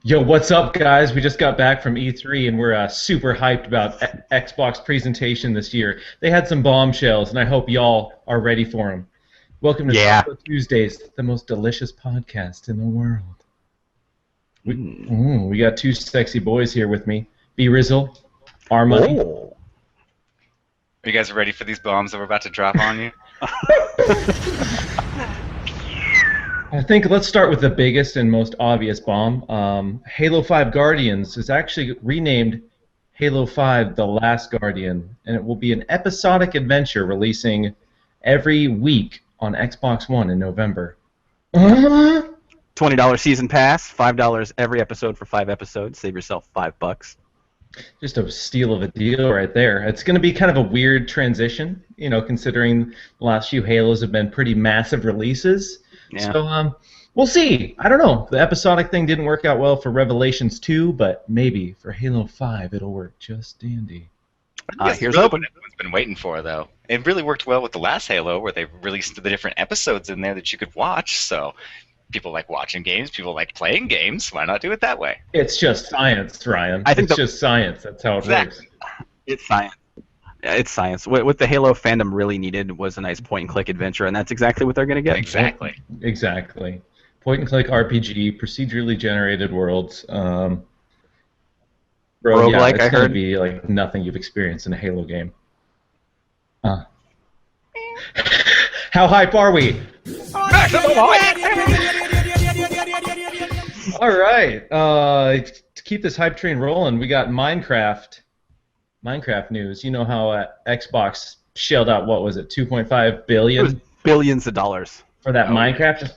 Yo, what's up, guys? We just got back from E3, and we're super hyped about Xbox presentation this year. They had some bombshells, and I hope y'all are ready for them. Welcome to Yeah. Talko Tuesdays, the most delicious podcast in the world. We got two sexy boys here with me. B-Rizzle, Armani. Oh. Are you guys ready for these bombs that we're about to drop on you? I think let's start with the biggest and most obvious bomb. Halo 5 Guardians is actually renamed Halo 5 The Last Guardian, and it will be an episodic adventure releasing every week on Xbox One in November. $20 season pass, $5 every episode for 5 episodes. Save yourself $5. Just a steal of a deal right there. It's going to be kind of a weird transition, you know, considering the last few Halos have been pretty massive releases. Yeah. So we'll see. I don't know. The episodic thing didn't work out well for Revelations 2, but maybe for Halo 5 it'll work just dandy. Here's really hoping. what everyone's been waiting for, though. It really worked well with the last Halo, where they released the different episodes in there that you could watch. So people like watching games, people like playing games. Why not do it that way? It's just science, Ryan. I think it's just science. That's how it works. It's science. Yeah, it's science. What the Halo fandom really needed was a nice point-and-click adventure, and that's exactly what they're going to get. Exactly. Exactly. Point-and-click RPG, procedurally generated worlds. Roguelike, it's I going to heard. be like nothing you've experienced in a Halo game. How hype are we? All right. To keep this hype train rolling, we got Minecraft news. You know how Xbox shelled out, what was it, 2.5 It was billion billions of dollars. for that Minecraft?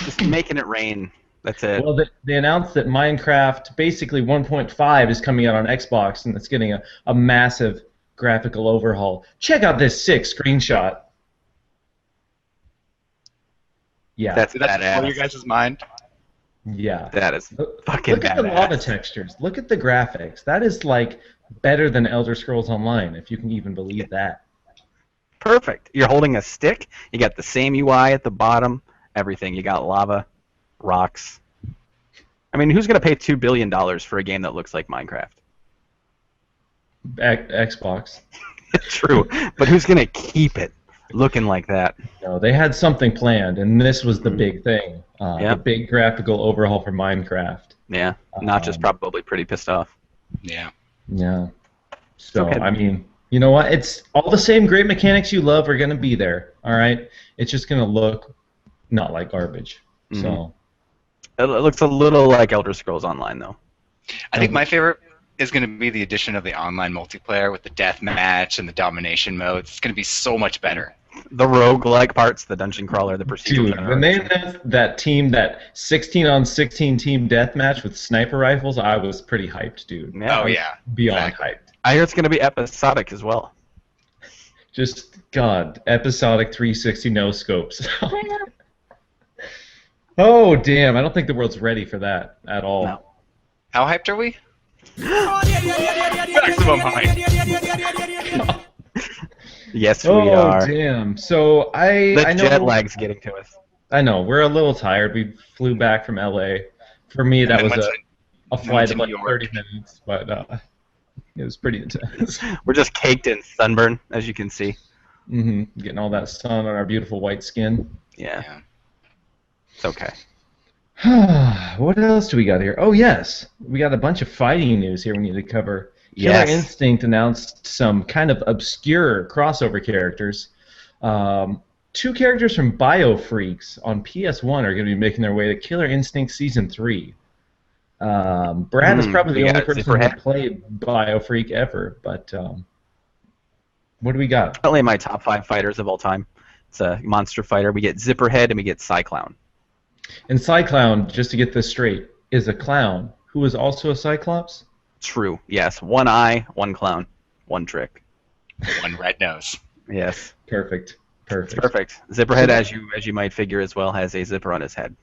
Just making it rain. That's it. Well, they announced that Minecraft, basically 1.5, is coming out on Xbox, and it's getting a massive graphical overhaul. Check out this sick screenshot. Yeah. That's Did that blow badass. your guys' mind? Yeah. That is fucking Look at the badass. lava textures. Look at the graphics. That is like better than Elder Scrolls Online, if you can even believe that. Perfect. You're holding a stick. You got the same UI at the bottom. Everything. You got lava, rocks. I mean, who's going to pay $2 billion for a game that looks like Minecraft? Xbox. True. But who's going to keep it looking like that? No, they had something planned, and this was the big thing. Yeah. The big graphical overhaul for Minecraft. Yeah. Not just probably pretty pissed off. Yeah. Yeah. So, Okay. I mean, you know what? It's all the same great mechanics you love are going to be there, all right? It's just going to look not like garbage. So, It looks a little like Elder Scrolls Online, though. I think my favorite is going to be the addition of the online multiplayer with the deathmatch and the domination modes. It's going to be so much better. The roguelike parts, the dungeon crawler, the procedural dude, when they announced that 16-on-16 team deathmatch with sniper rifles, I was pretty hyped, dude. Yeah. Oh, yeah. Beyond Exactly. hyped. I hear it's going to be episodic as well. Just, God, episodic 360 no-scopes. Oh, damn, I don't think the world's ready for that at all. No. How hyped are we? Maximum hype. Yes, we Oh, are. damn. So, The I know jet lag's getting to us. I know, we're a little tired. We flew back from LA. For me, that And was then a flight to of like New York. 30 minutes, but it was pretty intense. We're just caked in sunburn, as you can see. Getting all that sun on our beautiful white skin. Yeah, Yeah. it's okay. What else do we got here? Oh, yes. We got a bunch of fighting news here we need to cover. Killer Yes. Instinct announced some kind of obscure crossover characters. 2 characters from BioFreaks on PS1 are going to be making their way to Killer Instinct Season 3. Brad is probably we the only got person who Zipperhead. played BioFreak ever, but what do we got? Probably my top 5 fighters of all time. It's a monster fighter. We get Zipperhead and we get Cyclown. And Cyclown, just to get this straight, is a clown who is also a Cyclops? True. Yes. 1 eye, 1 clown, 1 trick. One red nose. Yes. Perfect. Perfect. Zipperhead, as you might figure as well, has a zipper on his head.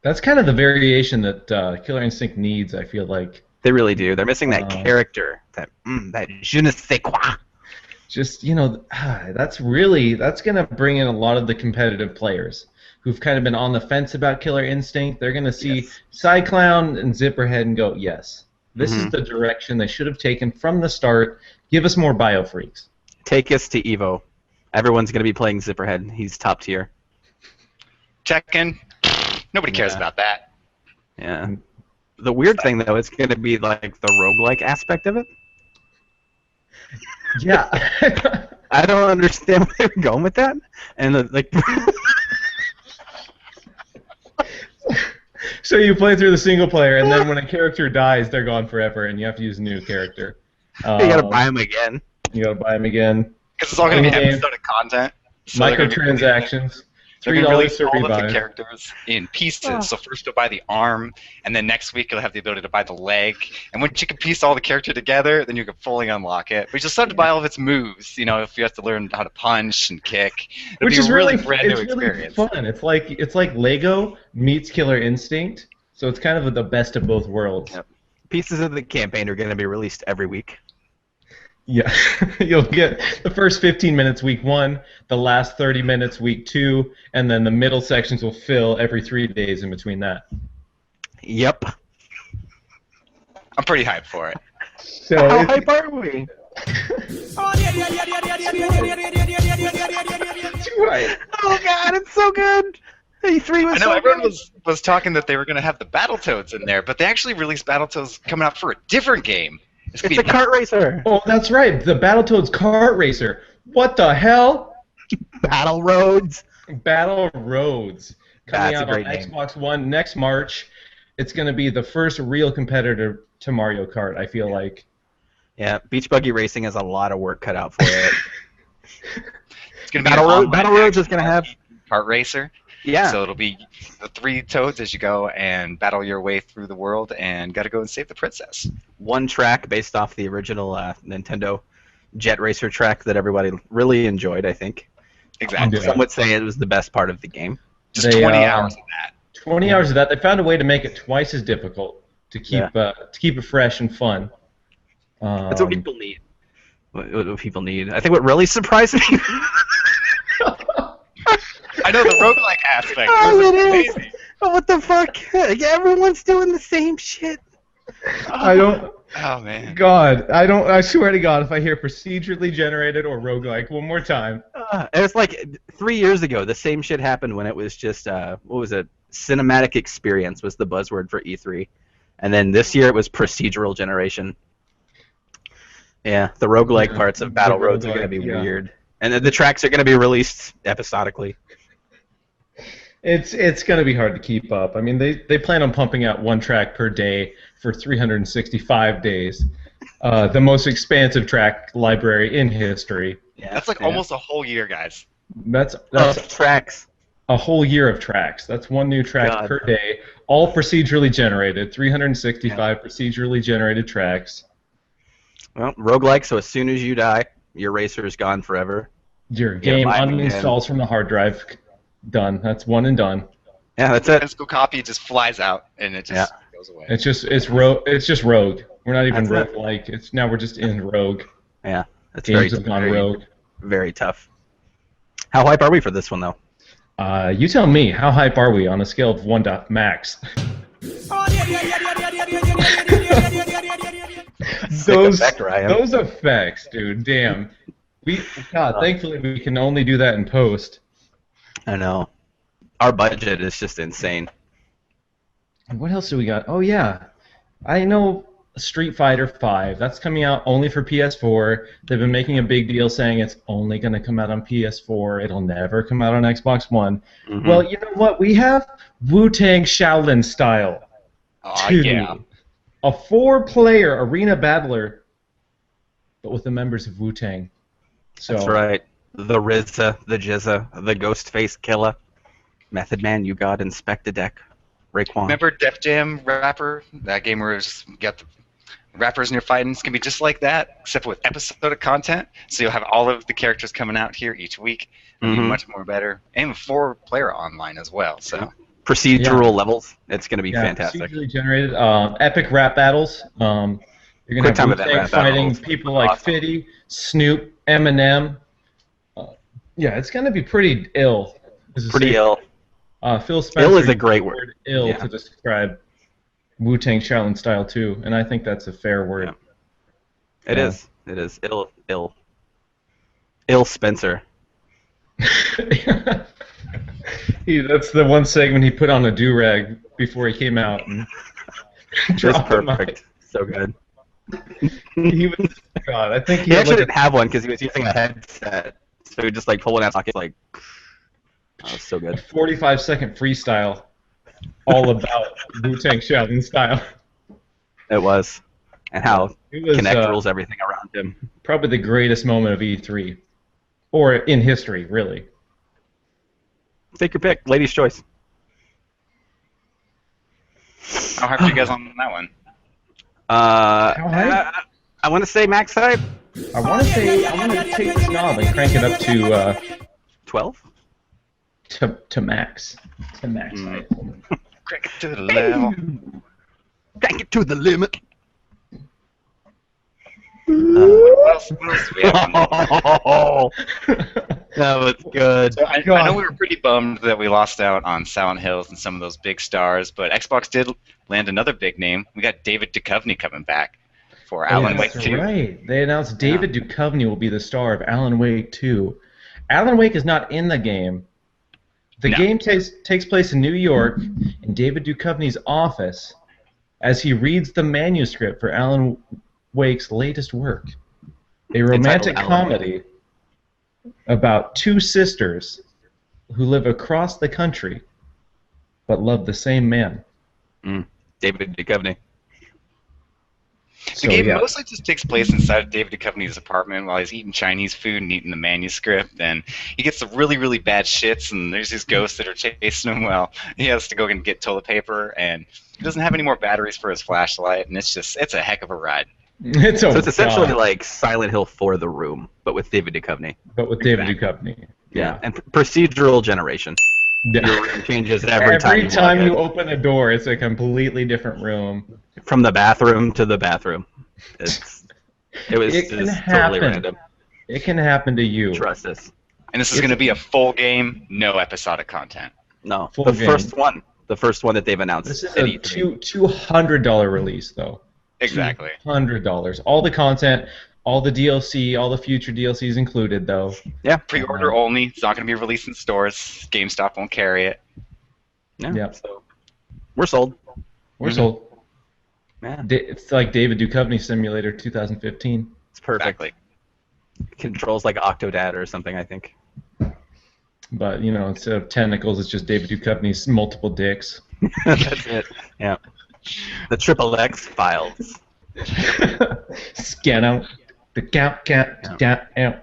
That's kind of the variation that Killer Instinct needs, I feel like. They really do. They're missing that character, that je ne sais quoi. just that's gonna bring in a lot of the competitive players who've kind of been on the fence about Killer Instinct. They're gonna see Yes. Cyclown and Zipperhead and go, yes, this is Mhm. the direction they should have taken from the start. Give us more Biofreaks. Take us to Evo. Everyone's going to be playing Zipperhead. He's top tier. Check-in. Nobody cares Yeah. about that. Yeah. The weird thing, though, is going to be like the roguelike aspect of it. Yeah. I don't understand where they're going with that. And like, So you play through the single player, and then when a character dies, they're gone forever, and you have to use a new character. you got to buy them again. You gotta buy them again. Because it's all going to be In-game. episodic content. So they're gonna be Microtransactions. They're going $3 to release to all of the rebuy. characters in pieces. Oh. So first you'll buy the arm, and then next week you'll have the ability to buy the leg. And once you can piece all the character together, then you can fully unlock it. But you still have to buy all of its moves. You know, if you have to learn how to punch and kick, it'll Which be is a really really brand new it's really experience. fun. It's like Lego meets Killer Instinct. So it's kind of the best of both worlds. Yep. Pieces of the campaign are going to be released every week. Yeah, you'll get the first 15 minutes week 1, the last 30 minutes week 2, and then the middle sections will fill every 3 days in between that. Yep. I'm pretty hyped for it. So How it's- hype are we? Too right. Oh god, it's so good. E3 was I know so everyone good. was talking that they were going to have the Battletoads in there, but they actually released Battletoads coming out for a different game. It's a kart racer. Oh, that's right. The Battletoads kart racer. What the hell? Battle Roads. Battle Roads coming That's a out on great name. Xbox One next March. It's going to be the first real competitor to Mario Kart, I feel like. Yeah, Beach Buggy Racing has a lot of work cut out for it. It's going to be an online Battle Roads is action going to have. kart racer. Yeah. So it'll be the 3 toads as you go and battle your way through the world and got to go and save the princess. One track based off the original Nintendo Jet Racer track that everybody really enjoyed, I think. Exactly. Yeah. Some would say it was the best part of the game. Just They, 20 hours of that. 20 hours of that. They found a way to make it twice as difficult to keep it fresh and fun. That's what people need. What people need. I think what really surprised me. I know the roguelike aspect Oh, was it is. amazing. Oh, what the fuck? Everyone's doing the same shit. I don't. Oh man. God, I don't. I swear to God, if I hear procedurally generated or roguelike one more time, It was like 3 years ago. The same shit happened when it was just what was it? Cinematic experience was the buzzword for E3, and then this year it was procedural generation. Yeah, the roguelike Yeah, parts of Battle the Roads are going to roguelike, be yeah. weird, and the tracks are going to be released episodically. it's going to be hard to keep up. I mean, they plan on pumping out one track per day for 365 days. The most expansive track library in history. Yeah, That's like almost a whole year, guys. That's tracks. a whole year of tracks. That's one new track God. per day, all procedurally generated. 365 procedurally generated tracks. Well, roguelike. So as soon as you die, your racer is gone forever. Your Yeah, game mine uninstalls from the hard drive. Done. That's one and done. Yeah, that's it. Physical copy just flies out and it just goes away. It's just rogue. We're not even That's it. roguelike. We're just in rogue. Yeah, that's very, Games have gone very, rogue. very tough. How hype are we for this one, though? You tell me, how hype are we on a scale of 1 to max? those effect, Ryan. those effects, dude. Damn. Thankfully we can only do that in post. I know. Our budget is just insane. And what else do we got? Oh yeah, I know Street Fighter V. That's coming out only for PS4. They've been making a big deal saying it's only going to come out on PS4. It'll never come out on Xbox One. Mhm. Well, you know what? We have Wu-Tang Shaolin Style Oh, 2. yeah. A 4-player arena battler, but with the members of Wu-Tang. So, That's right. The RZA, the Jizza, the Ghostface Killer, Method Man, You God, Inspector Deck, Raekwon. Remember Def Jam Rapper? That game where it's got the rappers and you're fighting? It's going to be just like that, except with episodic content. So you'll have all of the characters coming out here each week. It'll be Mhm. much more better. And 4-player online as well. So Procedural levels. It's going to be yeah, fantastic. procedurally generated. Epic rap battles. You're gonna Quick time have event Wu-Tang rap fighting battles. people like Awesome. Fitty, Snoop, Eminem. Yeah, it's gonna be pretty ill. Is a Pretty safe- ill. Phil Spencer Ill is a used great the word. Ill Yeah. to describe Wu-Tang Shaolin style too, and I think that's a fair word. It Yeah. is. It is. Ill Spencer. That's the one segment he put on a do-rag before he came out. And Just dropped the mic. perfect. So good. He was, God, I think he He had actually like didn't have one because he was using a headset. So he just like pulled one out of his pocket, like, oh, so a good. 45-second freestyle all about Wu-Tang Shaolin style. It was. And how It was Connect rules everything around him. probably the greatest moment of E3, or in history, really. Take your pick. Lady's choice. How hyped are you guys on that one? hype? I want to say max hype. I want to take this knob and crank it up to 12? to max. To max height. Crank it to the level. Crank it to the limit. What else do we have on That was good. So I know we were pretty bummed that we lost out on Silent Hills and some of those big stars, but Xbox did land another big name. We got David Duchovny coming back for Alan Wake That's 2. right. They announced David Duchovny will be the star of Alan Wake 2. Alan Wake is not in the game. The No. game takes place in New York, in David Duchovny's office, as he reads the manuscript for Alan Wake's latest work, a romantic Alan comedy about two sisters who live across the country but love the same man. David Duchovny. The game mostly just takes place inside of David Duchovny's apartment while he's eating Chinese food and eating the manuscript, and he gets the really, really bad shits, and there's these ghosts that are chasing him while he has to go and get toilet paper, and he doesn't have any more batteries for his flashlight, and it's a heck of a ride. It's So it's essentially like Silent Hill for The Room, but with David Duchovny. but with David Duchovny. Yeah, and procedural generation. Yeah. Your room changes every time you walk open a door, it's a completely different room. in. From the bathroom to the bathroom. It was It can just happen. totally random. It can happen to you. Trust us. And this is going to be a full game, no episodic content. No, Full the game. first one. The first one that they've announced. This is at a E3. $200 release, though. Exactly. $100. All the content, all the DLC, all the future DLCs included, though. Yeah. Pre-order only. It's not going to be released in stores. GameStop won't carry it. Yeah. Yep. So we're sold. We're sold. Yeah. It's like David Duchovny Simulator 2015. It's perfect. Exactly. Controls like Octodad or something, I think. But, instead of tentacles, it's just David Duchovny's multiple dicks. That's it. Yeah. The Triple X files. Scan out. The count out.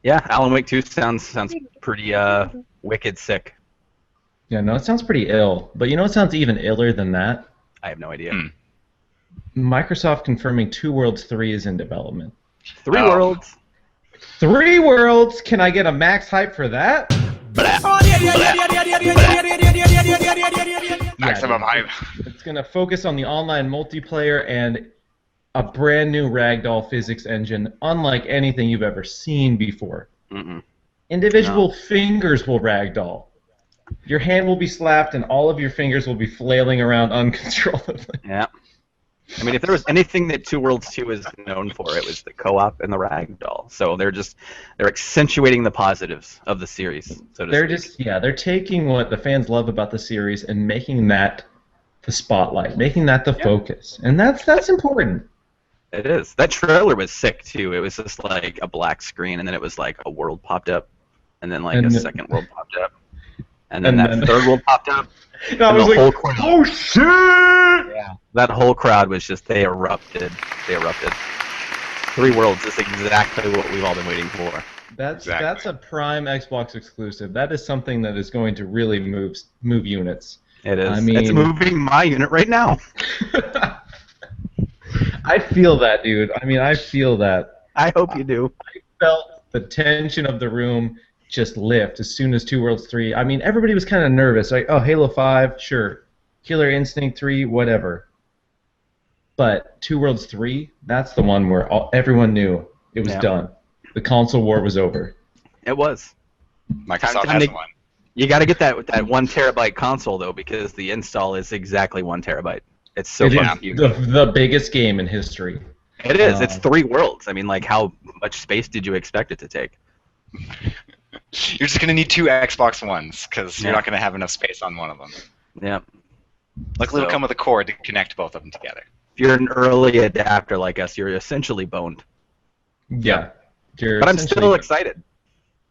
Yeah, Alan Wake 2 sounds pretty wicked sick. Yeah, no, it sounds pretty ill. But it sounds even iller than that? I have no idea. Microsoft confirming Two Worlds 3 is in development. 3 Worlds. 3 Worlds? Can I get a max hype for that? Maximum hype. It's going to focus on the online multiplayer and a brand new ragdoll physics engine, unlike anything you've ever seen before. Mm-mm. Individual fingers will ragdoll. Your hand will be slapped and all of your fingers will be flailing around uncontrollably. Yeah. I mean, if there was anything that Two Worlds 2 is known for, it was the co-op and the ragdoll. So they're accentuating the positives of the series. So to speak. They're taking what the fans love about the series and making that the spotlight, making that the focus, and that's important. It is. That trailer was sick too. It was just like a black screen, and then it was like a world popped up, and then like a second world popped up, and then that third world popped up. And I was the like, whole crowd, oh shit! Yeah, that whole crowd was just they erupted. They erupted. 3 Worlds is exactly what we've all been waiting for. That's a prime Xbox exclusive. That is something that is going to really move units. It is. I mean, it's moving my unit right now. I feel that, dude. I mean, I feel that. I hope you do. I felt the tension of the room just lift as soon as Two Worlds 3. I mean, everybody was kind of nervous. Like, oh, Halo 5, sure. Killer Instinct 3, whatever. But Two Worlds 3, that's the one where everyone knew it was done. The console war was over. It was. Microsoft has one. You got to get that 1 terabyte console though, because the install is exactly 1 terabyte. It's so the biggest game in history. It is. It's 3 worlds. I mean, like, how much space did you expect it to take? You're just gonna need 2 Xbox Ones because you're not gonna have enough space on one of them. Yeah. Luckily, it'll come with a cord to connect both of them together. If you're an early adapter like us, you're essentially boned. Yeah. But I'm still excited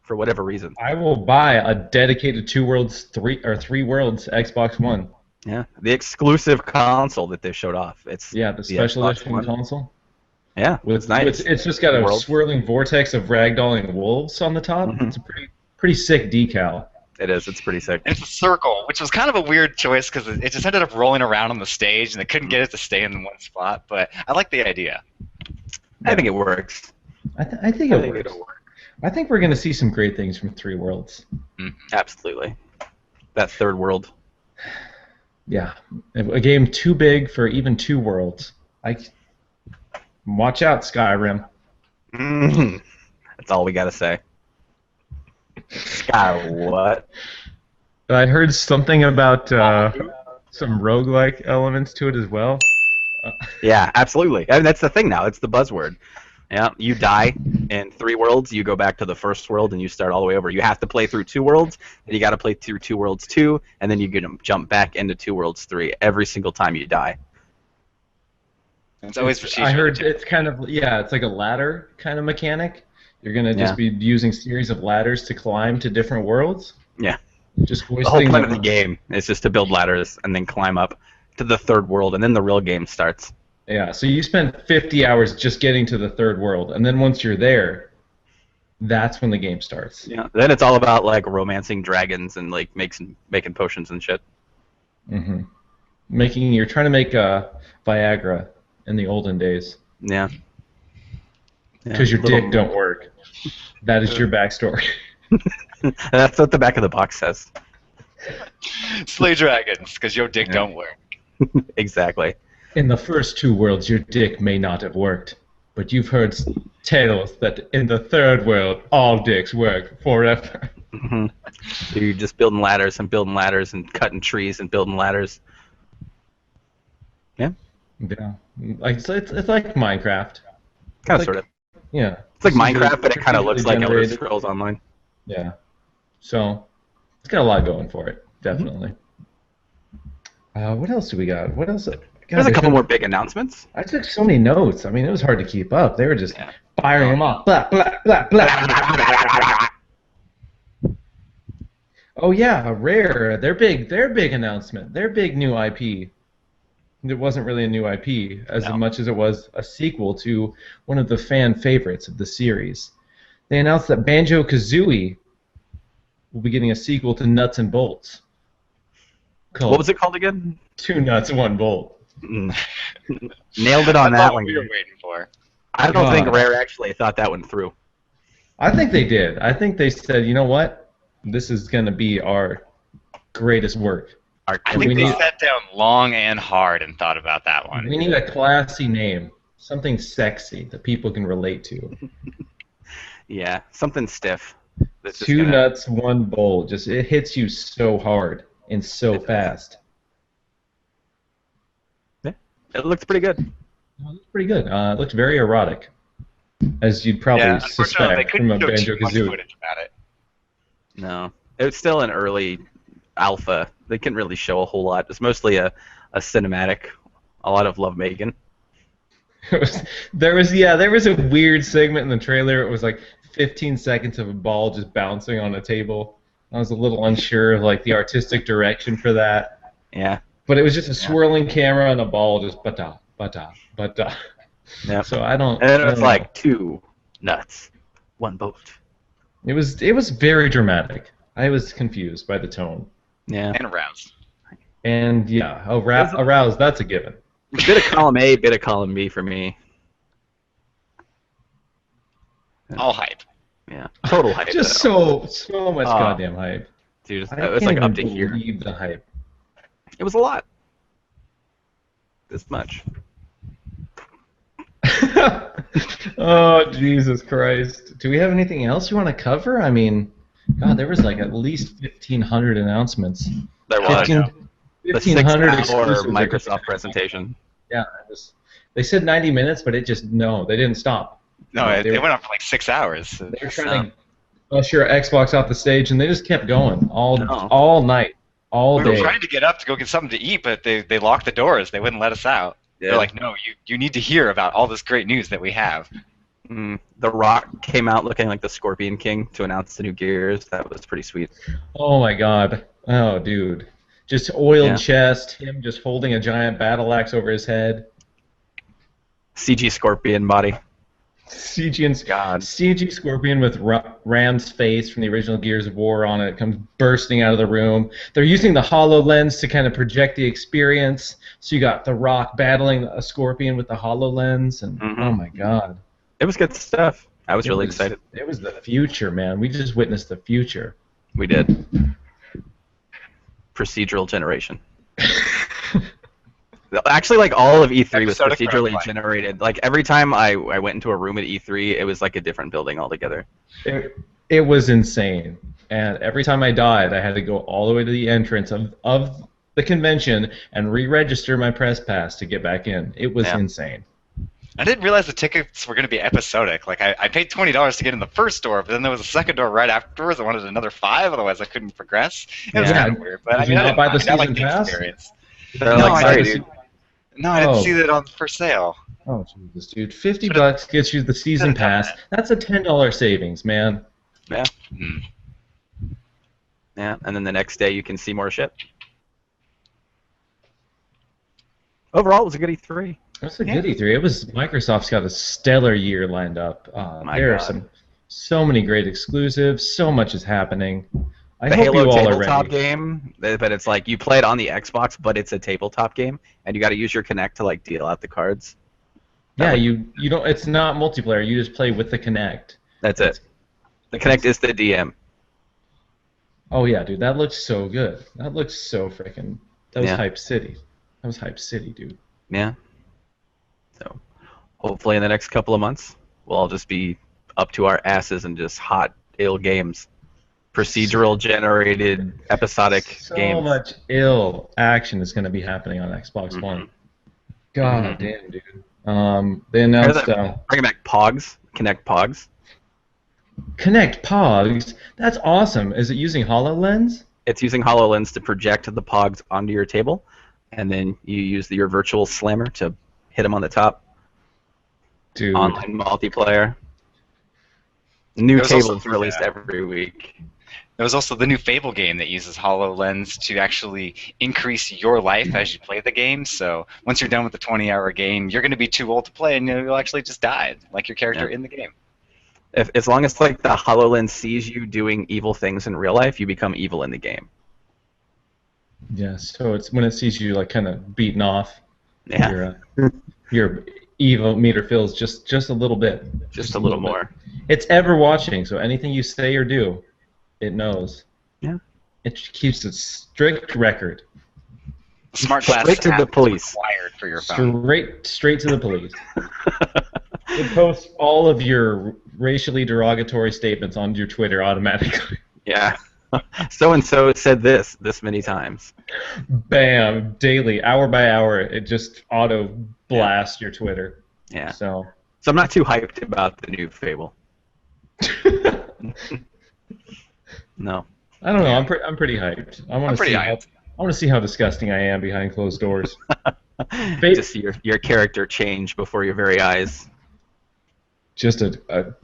for whatever reason. I will buy a dedicated 3 Worlds Xbox One. Yeah, the exclusive console that they showed off. It's the special edition console. Yeah, it's nice. It's just got a swirling vortex of ragdolling wolves on the top. It's a pretty sick decal. It is. It's pretty sick. And it's a circle, which was kind of a weird choice because it just ended up rolling around on the stage, and they couldn't get it to stay in one spot. But I like the idea. I think it works. I think it'll work. I think we're going to see some great things from 3 Worlds. Absolutely. That 3rd world. Yeah, a game too big for even 2 worlds. Watch out, Skyrim. That's all we gotta say. Sky what? I heard something about some roguelike elements to it as well. Yeah, absolutely. I mean, that's the thing now. It's the buzzword. Yeah, you die in 3 worlds, you go back to the first world, and you start all the way over. You have to play through 2 worlds, and you got to play through 2 worlds 2, and then you get to jump back into 2 worlds 3 every single time you die. It's always procedural. I heard it's kind of it's like a ladder kind of mechanic. You're gonna just be using series of ladders to climb to different worlds. Yeah. Just the whole point of the game is just to build ladders and then climb up to the 3rd world, and then the real game starts. Yeah, so you spend 50 hours just getting to the 3rd world, and then once you're there, that's when the game starts. Yeah. Then it's all about like romancing dragons and like making potions and shit. Mm-hmm. You're trying to make Viagra in the olden days. Yeah. Because your dick don't work. That is your backstory. That's what the back of the box says. Slay dragons, because your dick don't work. Exactly. In the first 2 worlds, your dick may not have worked, but you've heard tales that in the 3rd world, all dicks work forever. So you're just building ladders and cutting trees and building ladders. Yeah. Yeah. It's like Minecraft. Kind of, sort of. Yeah. It's like Minecraft, but it kind of looks like Elder Scrolls Online. Yeah. So, it's got a lot going for it, definitely. What else do we got? What else? There's a couple more big announcements. I took so many notes. I mean, it was hard to keep up. They were just firing them off. Blah, blah, blah, blah. Oh yeah, Rare. Their big announcement. Their big new IP. It wasn't really a new IP as much as it was a sequel to one of the fan favorites of the series. They announced that Banjo Kazooie will be getting a sequel to Nuts and Bolts. What was it called again? 2 Nuts, 1 Bolt. Nailed it on that one. We were waiting for. I don't think Rare actually thought that one through. I think they did. I think they said, you know what? This is going to be our greatest work. I think they sat down long and hard and thought about that one. We need a classy name. Something sexy that people can relate to. Yeah, something stiff. 2 Nuts, 1 Bolt. It hits you so hard and so fast. Yeah, it looked pretty good. It looked pretty good. It looked very erotic, as you'd probably suspect from a Banjo Kazooie. No, it was still an early alpha. They couldn't really show a whole lot. It's mostly a cinematic, a lot of lovemaking. There was a weird segment in the trailer. It was like 15 seconds of a ball just bouncing on a table. I was a little unsure of like the artistic direction for that. Yeah. But it was just a swirling camera and a ball just bata bata bata. Yeah. So I don't. And it was like 2 nuts, 1 boat. It was very dramatic. I was confused by the tone. Yeah. And aroused. And aroused. That's a given. A bit of column A, bit of column B for me. All hype. Yeah, total hype. Just so much goddamn hype. Dude, it was like up to here. I can't believe the hype. It was a lot. This much. Oh, Jesus Christ. Do we have anything else you want to cover? I mean, God, there was like at least 1,500 announcements. There was. 15 The 1,500 6-hour exclusives. Microsoft presentation. Yeah, they said 90 minutes, but no, they didn't stop. No, They it were- went on for like 6 hours. They were trying to usher Xbox off the stage, and they just kept going all night, all We were day. trying to get up to go get something to eat, but they locked the doors. They wouldn't let us out. Yeah. They're like, no, you need to hear about all this great news that we have. The Rock came out looking like the Scorpion King to announce the new Gears. That was pretty sweet. Oh my God. Oh, dude. Just oiled Yeah. chest, him just holding a giant battle axe over his head. CG Scorpion body. CG Scorpion with Ram's face from the original Gears of War on it comes bursting out of the room. They're using the HoloLens to kind of project the experience. So you got The Rock battling a Scorpion with the HoloLens, and oh my God. It was good stuff. I was really excited. It was the future, man. We just witnessed the future. We did. Procedural generation. Actually, like all of E3 was Episodic procedurally roguelike. generated. Like every time I went into a room at E3, it was like a different building altogether. It was insane. And every time I died, I had to go all the way to the entrance of the convention and re-register my press pass to get back in. It was insane. I didn't realize the tickets were going to be episodic. Like, I paid $20 to get in the first door, but then there was a second door right afterwards. I wanted another $5, otherwise I couldn't progress. It was kind of weird. But Did you not buy the season pass? Experience. They're No, like, I sorry, didn't. dude. No, I didn't see that on for sale. Oh, Jesus, dude. $50 gets you the season pass. That's a $10 savings, man. Yeah. Yeah, and then the next day you can see more shit. Overall, it was a good E3. That's a good E3. It was Microsoft's got a stellar year lined up. There are so many great exclusives. So much is happening. I The hope Halo you all are tabletop ready. game, but it's like you play it on the Xbox, but it's a tabletop game, and you got to use your Kinect to like deal out the cards. Yeah, you don't. It's not multiplayer. You just play with the Kinect. That's it. The Kinect is the DM. Oh yeah, dude, that looks so good. That looks so freaking. That was Yeah. Hype City. That was Hype City, dude. Yeah. So, hopefully in the next couple of months, we'll all just be up to our asses in just hot, ill games. Procedural generated episodic games. So much ill action is going to be happening on Xbox One. God damn, dude. They announced Bringing back Pogs, Kinect Pogs. Connect Pogs. That's awesome. Is it using HoloLens? It's using HoloLens to project the Pogs onto your table, and then you use your virtual slammer to hit them on the top. Dude. Online multiplayer. New There's also- tables released every week. There was also the new Fable game that uses HoloLens to actually increase your life as you play the game. So once you're done with the 20-hour game, you're going to be too old to play, and you'll actually just die, like your character in the game. As long as like the HoloLens sees you doing evil things in real life, you become evil in the game. Yeah, so it's when it sees you like kind of beaten off, Yeah. your evil meter fills just a little bit. Just a little more. It's ever watching, so anything you say or do, it knows. Yeah. It keeps a strict record. Smart glass Straight to the police. required for your phone. Straight to the police. It posts all of your racially derogatory statements on your Twitter automatically. Yeah. So and so said this many times. Bam, daily, hour by hour, it just auto blasts your Twitter. Yeah. So I'm not too hyped about the new Fable. No. I don't know. I'm pretty hyped. I want pretty to see. hyped. I want to see how disgusting I am behind closed doors. To see your character change before your very eyes. Just a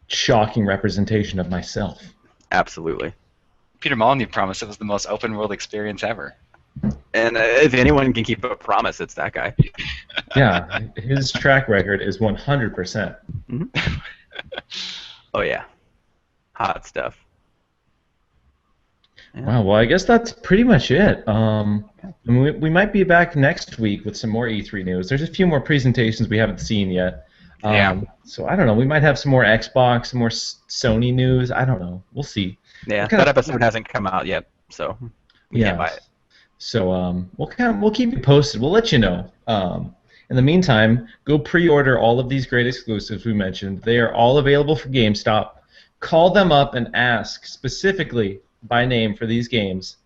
shocking representation of myself. Absolutely. Peter Molyneux promised it was the most open world experience ever. And if anyone can keep a promise, it's that guy. Yeah, his track record is 100%. Oh yeah. Hot stuff. Yeah. Wow, well, I guess that's pretty much it. And we might be back next week with some more E3 news. There's a few more presentations we haven't seen yet. So I don't know. We might have some more Xbox, some more Sony news. I don't know. We'll see. Yeah, that episode hasn't come out yet, so we can't buy it. So we'll keep you posted. We'll let you know. In the meantime, go pre-order all of these great exclusives we mentioned. They are all available for GameStop. Call them up and ask specifically by name for these games.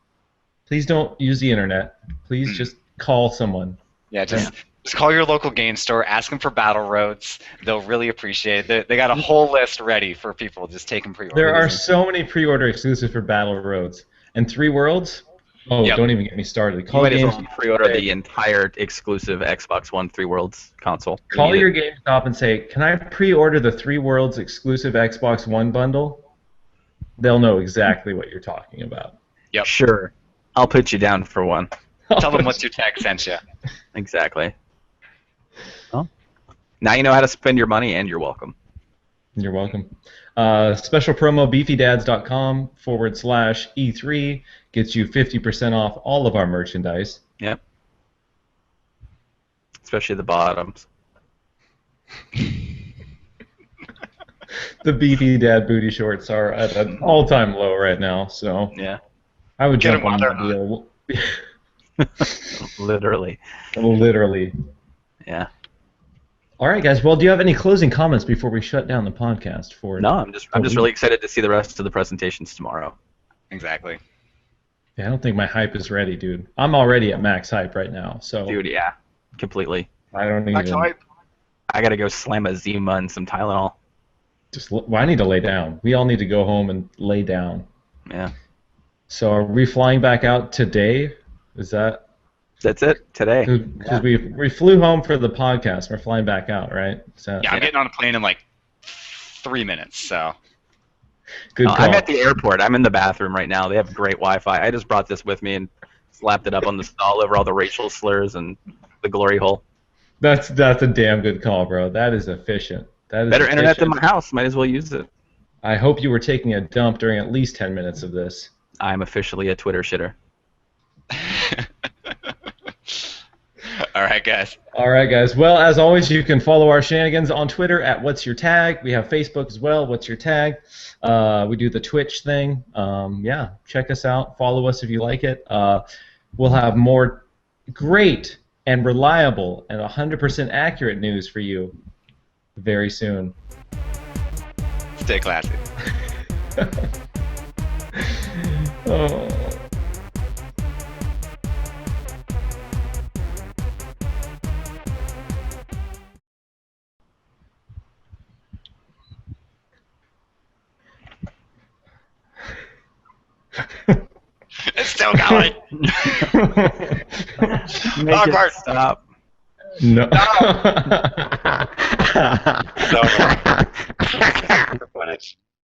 Please don't use the internet. Please just call someone. Yeah, just call your local game store, ask them for Battle Roads. They'll really appreciate it. They got a whole list ready for people. Just take them pre-order. There are so many pre-order exclusives for Battle Roads. And 3 Worlds? Oh, Yep. Don't even get me started. You might as well pre-order the entire exclusive Xbox One 3 Worlds console. Call your GameStop and say, can I pre-order the 3 Worlds exclusive Xbox One bundle? They'll know exactly what you're talking about. Yep. Sure. I'll put you down for one. Tell them what's your tag sent you. Exactly. Well, now you know how to spend your money, and you're welcome. You're welcome. Special promo beefydads.com/E3 gets you 50% off all of our merchandise. Yep. Especially the bottoms. The Beefy Dad booty shorts are at an all-time low right now, so Yeah. I would Get jump 'em on while that deal. Literally. Literally. Yeah. All right, guys. Well, do you have any closing comments before we shut down the podcast for? No, I'm just really excited to see the rest of the presentations tomorrow. Exactly. Yeah, I don't think my hype is ready, dude. I'm already at max hype right now, so Dude, yeah. Completely. I don't Back to even. hype. I gotta go slam a Zima and some Tylenol. Well, I need to lay down. We all need to go home and lay down. Yeah. So, are we flying back out today? Is that? That's it today. Because we flew home for the podcast. We're flying back out, right? So, Yeah, I'm getting on a plane in like 3 minutes, so. Good call. I'm at the airport. I'm in the bathroom right now. They have great Wi-Fi. I just brought this with me and slapped it up on the stall over all the racial slurs and the glory hole. That's a damn good call, bro. That is efficient. That is Better internet efficient. than my house. Might as well use it. I hope you were taking a dump during at least 10 minutes of this. I'm officially a Twitter shitter. All right, guys. All right, guys. Well, as always, you can follow our shenanigans on Twitter at What's Your Tag. We have Facebook as well, What's Your Tag. We do the Twitch thing. Yeah, check us out. Follow us if you like it. We'll have more great and reliable and 100% accurate news for you very soon. Stay classy. Oh. It's still going. Make Awkward. it stop. No. So, footage.